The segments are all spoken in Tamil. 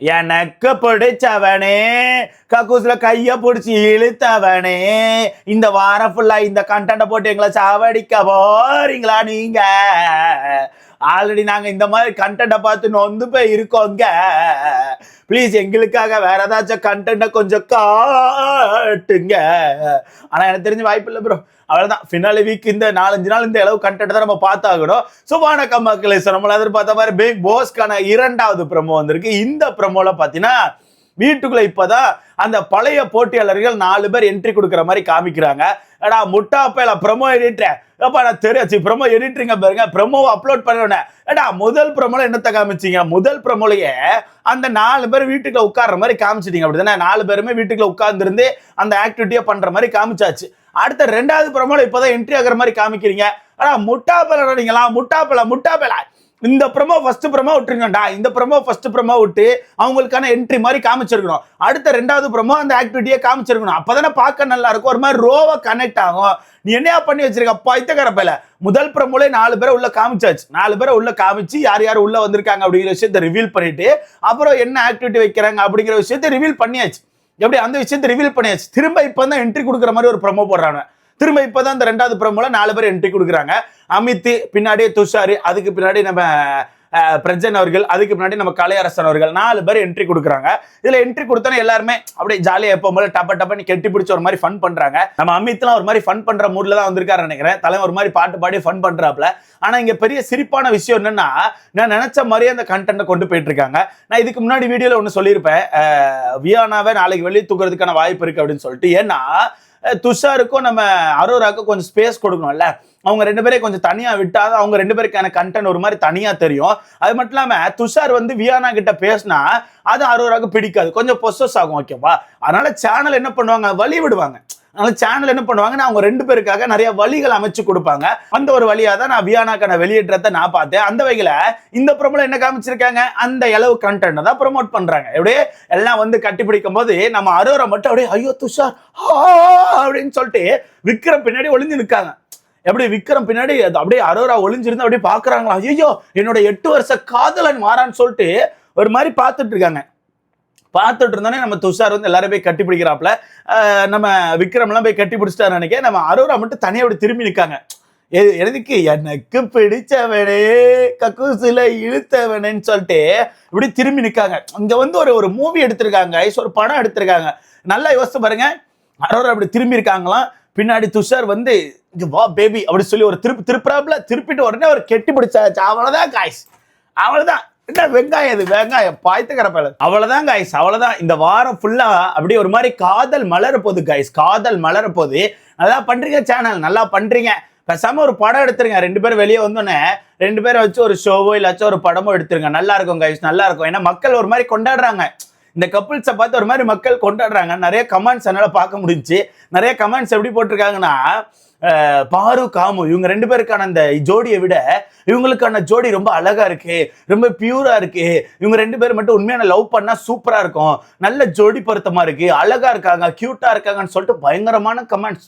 எனக்கு பிடிச்சவனே கக்கூஸ்ல கைய பிடிச்சி இழுத்தவனே இந்த வாரம் ஃபுல்லா இந்த கண்டென்ட போட்டு எங்களை சாவடிக்க போறீங்களா நீங்க? ஆல்ரெடி நாங்க இந்த மாதிரி கண்டென்ட பார்த்து நொந்து போய் இருக்கோங்க. ப்ளீஸ் எங்களுக்காக வேற ஏதாச்சும் கண்டென்ட கொஞ்சம் காட்டுங்க. ஆனா எனக்கு தெரிஞ்ச வாய்ப்பு இல்லை ப்ரோ. அவ்வளவுதான், ஃபினாலே வீக் இந்த 4-5 நாள் இந்த அளவு கண்டென்ட் தான் நம்ம பார்த்தாகணும். ஸோ வணக்கம் மக்களே, நம்மள எதிர்பார்த்த மாதிரி பிக் பாஸ்க்கான 2வது ப்ரோமோ வந்திருக்கு. இந்த ப்ரோமோல பார்த்தீங்கன்னா வீட்டுக்குள்ள இப்பதான் அந்த பழைய போட்டியாளர்கள் 4 பேர் என்ட்ரி கொடுக்குற மாதிரி காமிக்கிறாங்க. ஏடா முட்டாப்பேல ப்ரோமோ எடிட்டர், அப்பா நான் தெரியாச்சு ப்ரோமோ எடிட்டரிங்க பாருங்க, ப்ரோமோவை அப்லோட் பண்ண. ஏடா முதல் ப்ரோமோல என்னத்தை காமிச்சிங்க? முதல் ப்ரோமோலயே அந்த 4 பேர் வீட்டுக்குள்ள உட்கார்ற மாதிரி காமிச்சிட்டீங்க, அப்படிதானே? 4 பேருமே வீட்டுக்குள்ள உட்கார்ந்துருந்து அந்த ஆக்டிவிட்டியை பண்ற மாதிரி காமிச்சாச்சு. அடுத்த 2வது ப்ரோமோல இப்பதான் என்ட்ரி ஆகிற மாதிரி காமிக்கிறீங்க. ஆனா முட்டாப்பேல நீங்களா, முட்டாப்பேல இந்த ப்ரோமோ ஃபர்ஸ்ட் ப்ரோமோ விட்டுருங்கடா. இந்த ப்ரோமோ ஃபர்ஸ்ட் ப்ரோமோ விட்டு அவங்களுக்கான என்ட்ரி மாதிரி காமிச்சிருக்கணும். அடுத்த 2வது ப்ரோமோ அந்த ஆக்டிவிட்டியை காமிச்சிருக்கணும். அப்பதானே பார்க்க நல்லா இருக்கும், ஒரு மாதிரி ரோவா கனெக்ட் ஆகும். நீ என்னையா பண்ணி வச்சிருக்க பைத்தியக்கார பையல? முதல் ப்ரோமோல 4 பேரை உள்ள காமிச்சாச்சு. 4 பேரை உள்ள காமிச்சு யார் யார் உள்ள வந்திருக்காங்க அப்படிங்கிற விஷயத்தை ரிவீல் பண்ணிட்டு அப்புறம் என்ன ஆக்டிவிட்டி வைக்கிறாங்க அப்படிங்கிற விஷயத்தை ரிவீல் பண்ணியாச்சு. எப்படி அந்த விஷயத்தை ரிவீல் பண்ணியாச்சு. திரும்ப இப்பதான் என்ட்ரி கொடுக்குற மாதிரி ஒரு ப்ரோமோ போடுறாங்க. திரும்ப இப்பதான் இந்த 2வது ப்ரோமோல 4 பேர் என்ட்ரி கொடுக்குறாங்க. அமித், பின்னாடியே துஷார், அதுக்கு பின்னாடி நம்ம பிரஜன் அவர்கள், அதுக்கு பின்னாடி நம்ம கலையரசன் அவர்கள், 4 பேர் என்ட்ரி கொடுக்குறாங்க. இதுல என்ட்ரி கொடுத்தோன்னா எல்லாருமே அப்படியே ஜாலியா எப்போ போல டப்ப கெட்டி பிடிச்ச ஒரு மாதிரி ஃபன் பண்றாங்க. நம்ம அமித்லாம் ஒரு மாதிரி ஃபன் பண்ற மூட்ல தான் வந்திருக்காரு நினைக்கிறேன். தலைவர் ஒரு மாதிரி பாட்டு பாடி ஃபன் பண்றாப்ல. ஆனா இங்க பெரிய சிரிப்பான விஷயம் என்னன்னா, நான் நினைச்ச மாதிரியே அந்த கண்டென்ட்டை கொண்டு போயிட்டு இருக்காங்க. நான் இதுக்கு முன்னாடி வீடியோல ஒன்று சொல்லியிருப்பேன், வியானாவை நாளைக்கு வெளியே தூக்குறதுக்கான வாய்ப்பு இருக்கு அப்படின்னு சொல்லிட்டு. ஏன்னா துஷாருக்கும் நம்ம அரோராக்கும் கொஞ்சம் ஸ்பேஸ் கொடுக்கணும்ல. அவங்க 2 பேரையும் கொஞ்சம் தனியா விட்டாத அவங்க 2 பேருக்கான கண்டென்ட் ஒரு மாதிரி தனியா தெரியும். அது மட்டும் இல்லாம துஷார் வந்து வியானா கிட்ட பேசினா அது அரோராக்கு பிடிக்காது, கொஞ்சம் பொசஸ் ஆகும். ஓகேவா? அதனால சேனல் என்ன பண்ணுவாங்க, வழி விடுவாங்க. அதனால சேனல் என்ன பண்ணுவாங்கன்னா அவங்க 2 பேருக்காக நிறைய வழிகள் அமைச்சு கொடுப்பாங்க. அந்த ஒரு வழியா தான் நான் வியானாக்கான வெளியேற்றத்தை நான் பார்த்தேன். அந்த வகையில இந்த ப்ரோமோல என்ன காமிச்சிருக்காங்க, அந்த அளவு கண்டென்ட் தான் ப்ரோமோட் பண்றாங்க. எப்படியே எல்லாம் வந்து கட்டி பிடிக்கும் போது நம்ம அரோரா மட்டும் அப்படியே ஐயோ துஷார் அப்படின்னு சொல்லிட்டு விக்ரம் பின்னாடி ஒளிஞ்சு நிற்காங்க. எப்படி விக்ரம் பின்னாடி அப்படியே அரோரா ஒளிஞ்சிருந்து அப்படியே பாக்குறாங்களா, ஐயோ என்னோட 8 வருஷ காதலன் மாறான்னு சொல்லிட்டு ஒரு மாதிரி பார்த்துட்டு இருக்காங்க. பார்த்துட்டு இருந்தோன்னே நம்ம துஷார் வந்து எல்லாரும் போய் கட்டி பிடிக்கிறாப்ல. நம்ம விக்ரம்லாம் போய் கட்டி பிடிச்சிட்டாரு நினைக்க. நம்ம அரோரா மட்டும் தனியாக அப்படி திரும்பி நிற்காங்க. எதுக்கு? எனக்கு பிடிச்சவனே கக்கூசில இழுத்தவனேன்னு சொல்லிட்டு இப்படி திரும்பி நிற்காங்க. இங்க வந்து ஒரு மூவி எடுத்திருக்காங்க, ஒரு படம் எடுத்திருக்காங்க. நல்லா யோசிச்சு பாருங்க. அரோரா அப்படி திரும்பி இருக்காங்களாம். பின்னாடி துஷார் வந்து வா பேபி அப்படி சொல்லி ஒரு திருப்பிறாப்புல திருப்பிட்டு உடனே ஒரு கெட்டி பிடிச்சாச்சு. அவ்வளவுதான் காய்ஸ், அவ்வளவுதான். என்ன வெங்காயம், இது வெங்காயம் பாய்த்துக்கிற பேல. அவ்வளவுதான் காய்ஸ், அவ்வளவுதான். இந்த வாரம் ஃபுல்லா அப்படியே ஒரு மாதிரி காதல் மலர போகுது காய்ஸ், காதல் மலர போகுது. நல்லா பண்றீங்க சேனல், நல்லா பண்றீங்க. பேசாம ஒரு படம் எடுத்துருங்க. 2 பேர் வெளியே வந்தோன்னே 2 பேரை வச்சு ஒரு ஷோவோ இல்லாச்சும் ஒரு படமோ எடுத்துருங்க. நல்லா இருக்கும் காய்ஸ், நல்லா இருக்கும். ஏன்னா மக்கள் ஒரு மாதிரி கொண்டாடுறாங்க. இந்த கப்பிள்ஸை பார்த்து ஒரு மாதிரி மக்கள் கொண்டாடுறாங்க. நிறைய கமெண்ட்ஸ் என்னால் பார்க்க முடிஞ்சு. நிறைய கமெண்ட்ஸ் எப்படி போட்டிருக்காங்கன்னா, பாரு காமு இவங்க 2 பேருக்கான அந்த ஜோடியை விட இவங்களுக்கான ஜோடி ரொம்ப அழகா இருக்கு, ரொம்ப பியூரா இருக்கு. இவங்க 2 பேர் மட்டும் உண்மையான லவ் பண்ணா சூப்பரா இருக்கும், நல்ல ஜோடி பொருத்தமா இருக்கு, அழகா இருக்காங்க, கியூட்டா இருக்காங்கன்னு சொல்லிட்டு பயங்கரமான கமெண்ட்ஸ்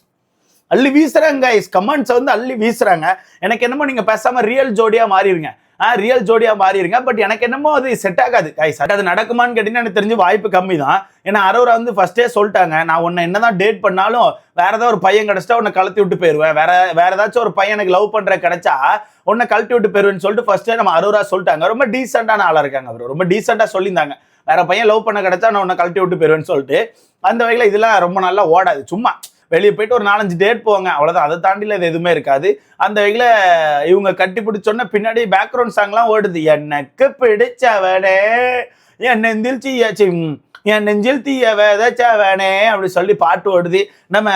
அள்ளி வீசுறாங்க. கமெண்ட்ஸ் வந்து அள்ளி வீசுறாங்க. எனக்கு என்னமோ நீங்க பேசாம ரியல் ஜோடியா மாறிடுங்க, ரியல் ஜோடியா மாறிடுங்க. பட் எனக்கு என்னமோ அது செட் ஆகாது கைஸ். அது நடக்குமான்னு கேட்டீங்கன்னா எனக்கு தெரிஞ்சு வாய்ப்பு கம்மி தான். ஏன்னா அரோரா வந்து ஃபர்ஸ்டே சொல்லிட்டாங்க, நான் உன்னை என்னதான் டேட் பண்ணாலும் வேற ஏதாவது ஒரு பையன் கிடைச்சிட்டா உன்னை கழட்டி விட்டு போயிருவேன், வேற ஏதாச்சும் ஒரு பையன் எனக்கு லவ் பண்ற கிடைச்சா உன்னை கழட்டி விட்டு போயிருவேன்னு சொல்லிட்டு ஃபர்ஸ்டே நம்ம அரோரா சொல்லிட்டாங்க. ரொம்ப டீசெண்டான ஆளா இருக்காங்க அவர், ரொம்ப டீசெண்டா சொல்லியிருந்தாங்க. வேற பையன் லவ் பண்ண கிடைச்சா நான் உன்னை கழட்டி விட்டு போயிருவேன்னு சொல்லிட்டு. அந்த வகையில இதெல்லாம் ரொம்ப நல்லா ஓடாது. சும்மா வெளியே போயிட்டு ஒரு 4-5 டேட் போவாங்க, அவ்வளவுதான். அதை தாண்டில இது எதுவுமே இருக்காது. அந்த வகையில இவங்க கட்டி பிடிச்சோன்னா பின்னாடி பேக்ரவுண்ட் சாங்லாம் ஓடுது. எனக்கு பிடிச்சவனே என் நெஞ்சில் தீய விதைச்சவனே அப்படி சொல்லி பாட்டு ஓடுது. நம்ம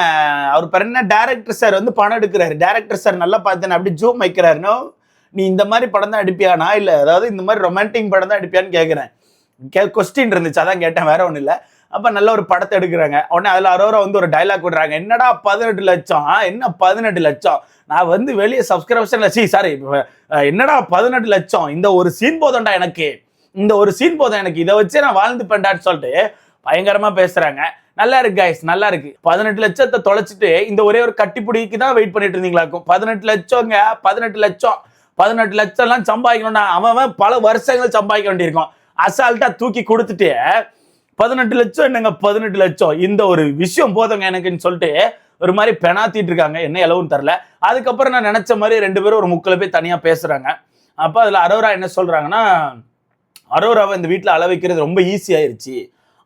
அவர் பேர் என்ன, டைரக்டர் சார் வந்து படம் எடுக்கிறாரு. டைரக்டர் சார் நல்லா பார்த்தேன் அப்படி ஜூம் வைக்கிறாருனோ, நீ இந்த மாதிரி படம் தான் எடுப்பியானா, இல்லை அதாவது இந்த மாதிரி ரொமான்டிக் படம் தான் எடுப்பியான்னு கேட்குறேன். கொஸ்டின் இருந்துச்சு, அதான் கேட்டேன், வேற ஒன்றும் இல்லை. அப்ப நல்ல ஒரு படத்தை எடுக்கிறாங்க. உடனே அதுல அரோரா வந்து ஒரு டைலாக் விடுறாங்க, என்னடா 18 லட்சம், என்ன 18 லட்சம், நான் வந்து வெளியே சப்ஸ்கிரிப்ஷன்ல சாரி என்னடா 18 லட்சம், இந்த ஒரு சீன் போதண்டா எனக்கு, இந்த ஒரு சீன் போதும் எனக்கு, இதை வச்சு நான் வாழ்ந்து பண்ணான்னு சொல்லிட்டு பயங்கரமா பேசுறாங்க. நல்லா இருக்கு கைஸ், நல்லா இருக்கு. 18 லட்சத்தை தொலைச்சிட்டு இந்த ஒரே ஒரு கட்டிப்பிடிக்கு தான் வெயிட் பண்ணிட்டு இருந்தீங்களாக்கும். 18 லட்சம் எல்லாம் சம்பாதிக்கணும்னா அவன் பல வருஷங்கள் சம்பாதிக்க வேண்டியிருக்கும். அசால்ட்டா தூக்கி கொடுத்துட்டு 18 லட்சம் என்னங்க 18 லட்சம் இந்த ஒரு விஷயம் போதுங்க எனக்குன்னு சொல்லிட்டு ஒரு மாதிரி பெனாத்திட்டு இருக்காங்க. என்ன இலவுன்னு தெரில. அதுக்கப்புறம் நான் நினைச்ச மாதிரி 2 பேரும் ஒரு முக்கில் போய் தனியா பேசுறாங்க. அப்ப அதுல அரோரா என்ன சொல்றாங்கன்னா, அரோராவை இந்த வீட்டுல அள வைக்கிறது ரொம்ப ஈஸி ஆயிருச்சு.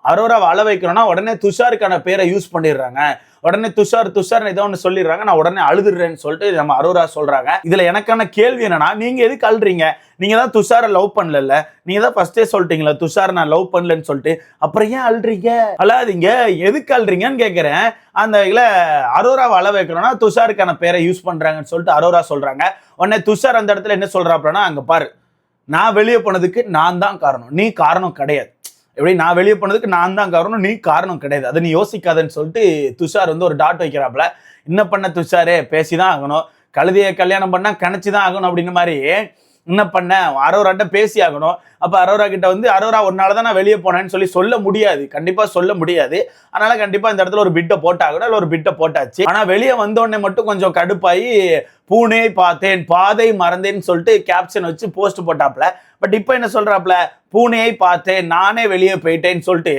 அரோராவை அள வைக்கணும்னா உடனே துஷாருக்கான பேரை யூஸ் பண்ணிடுறாங்க. உடனே துஷார் ஏதோ ஒன்று சொல்லிடுறாங்க. நான் உடனே அழுதுடுறேன்னு சொல்லிட்டு நம்ம அரோரா சொல்றாங்க. இதுல எனக்கான கேள்வி என்னன்னா, நீங்க எதுக்கு அழுறீங்க? நீங்க தான் துஷாரை லவ் பண்ணல. நீங்க தான் ஃபர்ஸ்டே சொல்லிட்டீங்களா துஷாரை நான் லவ் பண்ணலன்னு சொல்லிட்டு. அப்புறம் ஏன் அழுறீங்க? அழாதீங்க, எதுக்கு அழுறீங்கன்னு கேட்கிறேன். அந்த இதுல அரோராவை அள வைக்கணும்னா துஷாருக்கான பேரை யூஸ் பண்றாங்கன்னு சொல்லிட்டு அரோரா சொல்றாங்க. உடனே துஷார் அந்த இடத்துல என்ன சொல்றாப்லன்னா, அங்க பாரு, நான் வெளியே போனதுக்கு நான் தான் காரணம், நீ காரணம் கிடையாது. எப்படி நான் வெளியே போனதுக்கு நான் தான் காரணம், நீ காரணம் கிடையாது, அதை நீ யோசிக்காதன்னு சொல்லிட்டு துஷார் வந்து ஒரு டாட் வைக்கிறாப்புல. என்ன பண்ண துஷாரே, பேசிதான் ஆகணும். கழுதியை கல்யாணம் பண்ணா கணச்சுதான் ஆகணும் அப்படின்னு மாதிரி என்ன பண்ண, அரோராட்ட பேசி ஆகணும். அப்ப அரோரா கிட்ட வந்து அரோரா ஒன்னாலதான் நான் வெளியே போனேன்னு சொல்லி சொல்ல முடியாது, கண்டிப்பா சொல்ல முடியாது. அதனால கண்டிப்பா இந்த இடத்துல ஒரு பிட்டை போட்டாகணும். இல்லை ஒரு பிட்டை போட்டாச்சு. ஆனா வெளியே வந்தோடனே மட்டும் கொஞ்சம் கடுப்பாயி பூனே பார்த்தேன் பாதை மறந்தேன்னு சொல்லிட்டு கேப்ஷன் வச்சு போஸ்ட் போட்டாப்ல. பட் இப்ப என்ன சொல்றாப்ல, பூனையை பார்த்தேன் நானே வெளியே போயிட்டேன்னு சொல்லிட்டு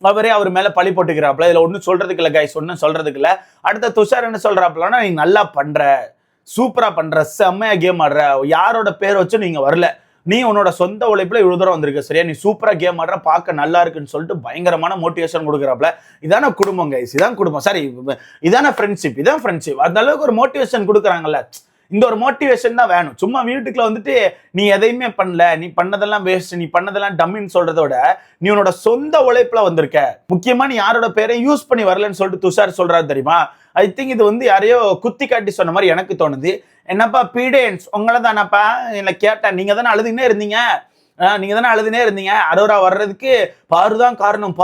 அவரே அவர் மேல பழி போட்டுக்கிறாப்ல. இதுல ஒன்னும் சொல்றதுக்கு இல்லை கைஸ், ஒன்னும் சொல்றதுக்கு இல்லை. அடுத்த துஷார் என்ன சொல்றாப்லன்னா, நீ நல்லா பண்ற, சூப்பரா பண்ற, செம்மையா கேம் ஆடுற, யாரோட பேர் வச்சு நீங்க வரல, நீ உன்னோட சொந்த உழைப்புல இவ்வளவு தூரம் வந்திருக்க, சரியா, நீ சூப்பரா கேம் ஆடுற, பார்க்க நல்லா இருக்குன்னு சொல்லிட்டு பயங்கரமான மோட்டிவேஷன் கொடுக்குறாப்ல. இதான குடும்பம் கைஸ், இதான் குடும்பம். சரி, இதான ஃப்ரெண்ட்ஷிப், இதான் ஃப்ரெண்ட்ஷிப். அந்த அளவுக்கு ஒரு மோட்டிவேஷன் கொடுக்குறாங்கல்ல, இந்த ஒரு மோட்டிவேஷன் தான் வேணும். சும்மா வீட்டுக்குள்ள வந்துட்டு நீ எதையுமே பண்ணல, நீ பண்ணதெல்லாம் வேஸ்ட், நீ பண்ணதெல்லாம் டம்மின்னு சொல்றதோட நீ உன்னோட சொந்த உழைப்புல வந்திருக்க, முக்கியமா நீ யாரோட பேரையும் யூஸ் பண்ணி வரலன்னு சொல்லிட்டு துஷார் சொல்றாரு தெரியுமா. ஐ திங்க் இது வந்து யாரையோ குத்தி காட்டி சொன்ன மாதிரி எனக்கு தோணுது. என்னப்பா பீடேன்ஸ் உங்களை தானப்பா என்ன கேட்டேன், நீங்க தானே அழுதுனே இருந்தீங்க, அரோரா வர்றதுக்கு பாருதான் காரணம்,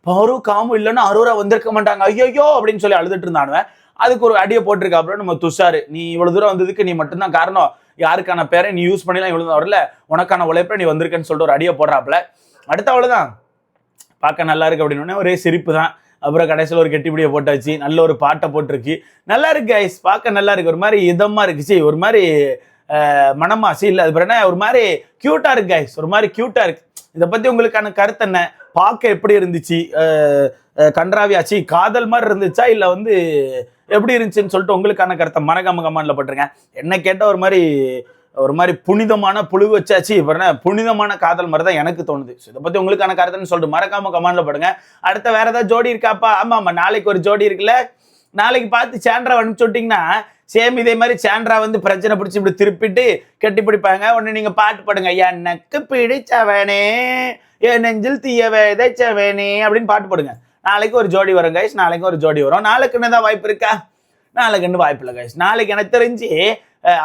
பாரு காமும் இல்லைன்னா அரோரா வந்திருக்க மாட்டாங்க ஐயோ அப்படின்னு சொல்லி அழுதுட்டு இருந்தானுவேன். அதுக்கு ஒரு அடியை போட்டிருக்காப்புல நம்ம துஷாரு, நீ இவ்வளவு தூரம் வந்ததுக்கு நீ மட்டும்தான் காரணம், யாருக்கான பேரை நீ யூஸ் பண்ணிலாம் இவ்வளவு வரல, உனக்கான உழைப்பை நீ வந்திருக்கன்னு சொல்லிட்டு ஒரு அடியை போடுறாப்புல. அடுத்த அவ்வளவுதான், பார்க்க நல்லா இருக்கு அப்படின்னு ஒரே சிரிப்பு தான். அப்புறம் கடைசியில் ஒரு கெட்டிப்பிடியை போட்டாச்சு, நல்ல ஒரு பாட்டை போட்டிருக்கு, நல்லா இருக்கு கைஸ், பார்க்க நல்லா இருக்கு, ஒரு மாதிரி இதமா இருக்குச்சு, ஒரு மாதிரி மனமாசி இல்லை, அது என்ன ஒரு மாதிரி கியூட்டா இருக்கு கைஸ், ஒரு மாதிரி கியூட்டா இருக்கு. இதை பத்தி உங்களுக்கான கருத்து என்ன? பார்க்க எப்படி இருந்துச்சு? கன்றாவியாச்சு காதல் மாதிரி இருந்துச்சா இல்லை வந்து எப்படி இருந்துச்சுன்னு சொல்லிட்டு உங்களுக்கான கருத்தை மறக்காம கமெண்ட்ல போட்டுருங்க. என்ன கேட்டால் ஒரு மாதிரி புனிதமான புழு வச்சாச்சு, புனிதமான காதல் மாதிரி தான் எனக்கு தோணுது. இதை பத்தி உங்களுக்கான கருத்துன்னு சொல்லிட்டு மறக்காம கமெண்ட்ல போடுங்க. அடுத்த வேற ஏதாவது ஜோடி இருக்காப்பா? ஆமா, நாளைக்கு ஒரு ஜோடி இருக்குல்ல, நாளைக்கு பார்த்து சாண்ட்ரா அனுப்பிச்சு விட்டீங்கன்னா சேம் இதே மாதிரி சாண்ட்ரா வந்து பிரச்சனை பிடிச்சி இப்படி திருப்பிட்டு கட்டி பிடிப்பாங்க. உடனே நீங்க பாட்டு பாடுங்க, எனக்கு பிடிச்சவனே என் நெஞ்சில் தீய விதைச்சவனே அப்படின்னு பாட்டு போடுங்க. நாளைக்கு ஒரு ஜோடி வரும் கைஸ், நாளைக்கு ஒரு ஜோடி வரும். நாளைக்கு என்னதான் வாய்ப்பு இருக்கா? நாளைக்கு வாய்ப்பு இல்லை கைஸ். நாளைக்கு எனக்கு தெரிஞ்சு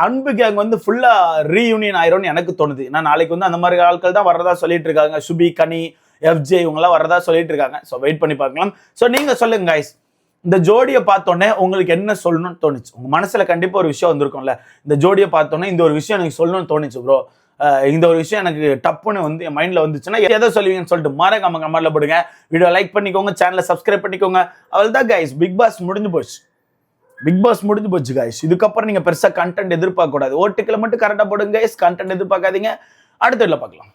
அன்பு கேங் வந்து ஃபுல்லா ரீயூனியன் ஆயிரும்னு எனக்கு தோணுது. ஏன்னா நாளைக்கு வந்து அந்த மாதிரி ஆட்கள் தான் வர்றதா சொல்லிட்டு இருக்காங்க. சுபி, கனி, எஃப்ஜே இவங்கெல்லாம் வர்றதா சொல்லிட்டு இருக்காங்க. ஸோ வெயிட் பண்ணி பார்க்கலாம். ஸோ நீங்க சொல்லுங்க கைஸ், இந்த ஜோடியை பார்த்தோன்னே உங்களுக்கு என்ன சொல்லணும்னு தோணுச்சு? உங்க மனசுல கண்டிப்பா ஒரு விஷயம் வந்திருக்கும்ல, இந்த ஜோடியை பார்த்தோன்னே இந்த ஒரு விஷயம் எனக்கு சொல்லணும்னு தோணுச்சு ப்ரோ, இந்த ஒரு விஷயம் எனக்கு டப்புன்னு வந்து என் மைண்ட்ல வந்துச்சுன்னா எதை சொல்லுவீங்கன்னு சொல்லிட்டு மறக்காம கமெண்ட்ல போடுங்க. வீடியோ லைக் பண்ணிக்கோங்க, சேனலை சப்ஸ்கிரைப் பண்ணிக்கோங்க. அவ்வளவுதான் கைஸ், பிக் பாஸ் முடிஞ்சு போச்சு கைஸ். இதுக்கப்புறம் நீங்க பெருசா கண்டென்ட் எதிர்பார்க்க கூடாது. ஓட்டுக்களை மட்டும் கரெக்டா போடுங்க கைஸ், கண்டென்ட் எதிர்பார்க்காதீங்க. அடுத்த வீடியோல பார்க்கலாம்.